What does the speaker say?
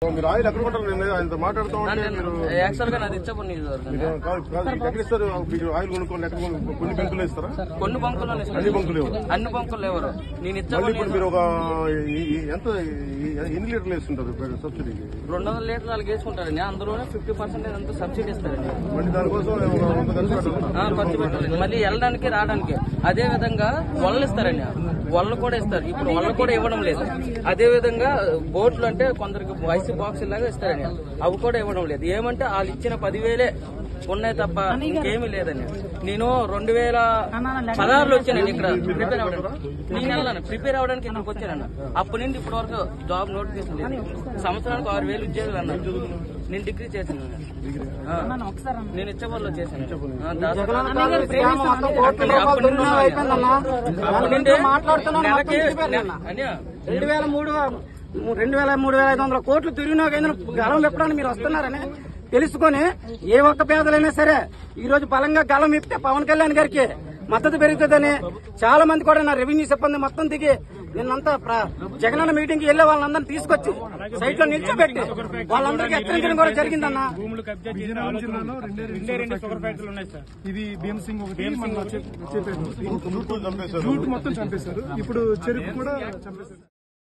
మీరు ఆయిల్ ఎక్కడ కొంటారు? నేను ఆయనతో మాట్లాడుతూ ఉంటే మీరు యాక్చువల్ గా నాది ఇచ్చాపురం ఎక్కడ ఇస్తారు? మీరు ఆయిల్ కొనుక్కోండి, కొన్ని బంకులు ఇస్తారా? కొన్ని బంకులు అన్ని బంకులు ఎవరు నేను ఇప్పుడు మీరు ఒక ఎంత ఎన్ని లీటర్లు వేస్తుంటారు సబ్సిడీకి? 200 లీటర్లు వాళ్ళకి వేసుకుంటారండి. అందులోనే 50% అంతా సబ్సిడీ ఇస్తారండి. మళ్ళీ దానికోసం ఖర్చు పెట్టాలండి. మళ్ళీ వెళ్ళడానికి రావడానికి. అదే విధంగా వలలు ఇస్తారండి. వలలు కూడా ఇస్తారు. ఇప్పుడు వలలు కూడా ఇవ్వడం లేదు. అదే విధంగా బోట్లు అంటే కొందరికి ఐస్ బాక్స్ లాగా ఇస్తారండి. అవి కూడా ఇవ్వడం లేదు. ఏమంటే వాళ్ళు ఇచ్చిన 10,000 ఉన్నాయి తప్ప ఇంకేమీ లేదండి. నేను 2016లో వచ్చానండి ఇక్కడ ప్రిపేర్ అవ్వడానికి. నేను వెళ్ళాను ప్రిపేర్ అవ్వడానికి ఇక్కడికి వచ్చానన్న. అప్పటి నుండి ఇప్పటి వరకు జాబ్ నోటిఫికేషన్ లేదు. సంవత్సరానికి 6,000 ఉద్యోగాలు అన్నారు. నేను డిగ్రీ చేశాను. నేను ఇచ్చబోల్లో చేశాను. 2,300 కోట్లు తిరిగినా గలం విప్పడానికి మీరు వస్తున్నారని తెలుసుకొని ఏ ఒక్క పేదలైనా సరే ఈ రోజు బలంగా గలం విప్పితే పవన్ కళ్యాణ్ గారికి మద్దతు పెరుగుతుందని చాలా మంది కూడా నా రెవెన్యూ సిబ్బంది మొత్తం దిగి నిన్నంతా జగనన్న మీటింగ్ కి వెళ్లే వాళ్ళందరినీ తీసుకొచ్చి సైట్ లో నిల్చోబెట్టి వాళ్ళందరికీ హెచ్చరించడం కూడా జరిగిందన్న. ఇది భీమసింగ్ ఒకటి మొత్తం చంపేశారు. ఇప్పుడు చెరుకు కూడా చంపేశారు.